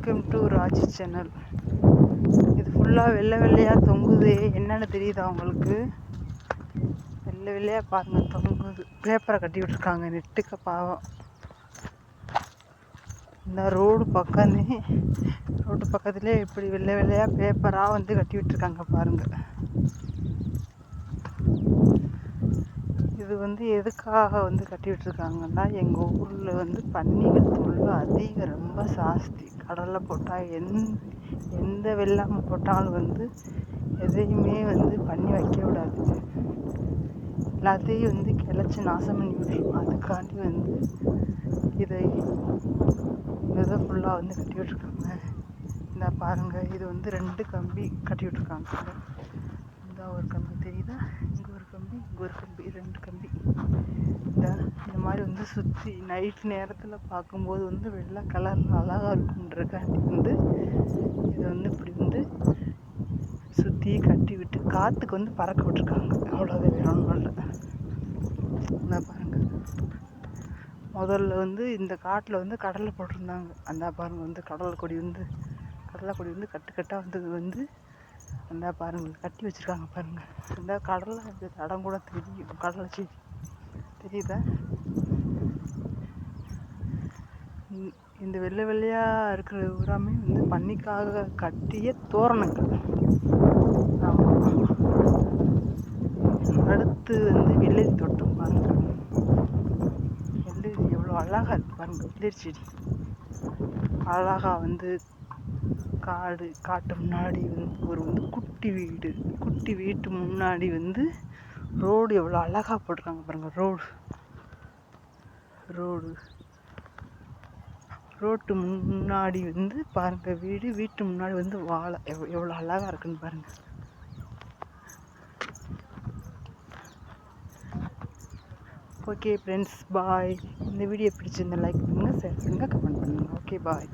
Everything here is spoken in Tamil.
Welcome to Raji channel. இது ஃபுல்லாக வெள்ளை வெள்ளையாக தொங்குது. என்னென்னு தெரியுதா உங்களுக்கு? வெள்ளை வெள்ளையாக பாருங்கள், தொங்குது. பேப்பரை கட்டி விட்டுருக்காங்க நெட்டுக்க. பாவம். இந்த ரோடு பக்கத்துலேயே இப்படி வெள்ளை வெள்ளையாக பேப்பராக வந்து கட்டி விட்டுருக்காங்க பாருங்கள். இது வந்து எதுக்காக வந்து கட்டி விட்டுருக்காங்கன்னா, எங்கள் ஊரில் வந்து பன்னிகள் தொல்லை அதிகம், ரொம்ப ஜாஸ்தி. கடலில் போட்டால் எந்த வெள்ளாமை போட்டாலும் வந்து எதையுமே வந்து பண்ணி வைக்க விடாது. எல்லாத்தையும் வந்து கிளச்சி நாசம் பண்ணி விட்டுருவோம். அதுக்காண்டி வந்து இதை ஃபுல்லாக வந்து கட்டி விட்டுருக்காங்க. இந்த பாருங்கள், இது வந்து 2 கம்பி கட்டி விட்டுருக்காங்க. இந்த ஒரு கம்பி தெரியுதா? இங்கே ஒரு கம்பி, இங்கே ஒரு கம்பி, 2 கம்பி. இந்த மாதிரி வந்து சுற்றி நைட் நேரத்தில் பார்க்கும்போது வந்து வெள்ளை கலர் அழகாக இருக்குன்றக்காண்டி வந்து இதை வந்து இப்படி வந்து சுற்றி கட்டி விட்டு காற்றுக்கு வந்து பறக்க விட்டுருக்காங்க. அவ்வளோதான், வேற ஒன்றும் இல்லை. இந்த பாருங்கள், முதல்ல வந்து இந்த காட்டில் வந்து கடலை போட்டிருந்தாங்க. அந்த பாருங்கள் வந்து கடலை கொடி வந்து கட்டுக்கட்டாக வந்தது வந்து அந்த பாருங்கள் கட்டி வச்சுருக்காங்க பாருங்கள். இந்த கடலை இந்த தடம் கூட தெரியும். கடலை செடி தெரியுதா? இந்த வெள்ளை வெள்ளையாக இருக்கிற உரமே வந்து பன்னிக்காக கட்டிய தோரணங்கள். அடுத்து வந்து வெள்ளரி தோட்டம் பாருங்கள். வெள்ளரி எவ்வளோ அழகாக இருக்குது பாருங்கள். வெள்ளரி செடி அழகாக வந்து காட்டு முன்னாடி வந்து ஒரு குட்டி வீட்டு முன்னாடி வந்து ரோடு எவ்வளோ அழகாக போட்டிருக்காங்க பாருங்கள். ரோட்டு முன்னாடி வந்து பாருங்கள் வீட்டு முன்னாடி வந்து வாழை எவ்வளோ அழகாக இருக்குன்னு பாருங்கள். ஓகே ஃப்ரெண்ட்ஸ், பாய். இந்த வீடியோ பிடிச்சிருந்தா லைக் பண்ணுங்கள், ஷேர் பண்ணுங்கள், கமெண்ட் பண்ணுங்கள். ஓகே, பாய்.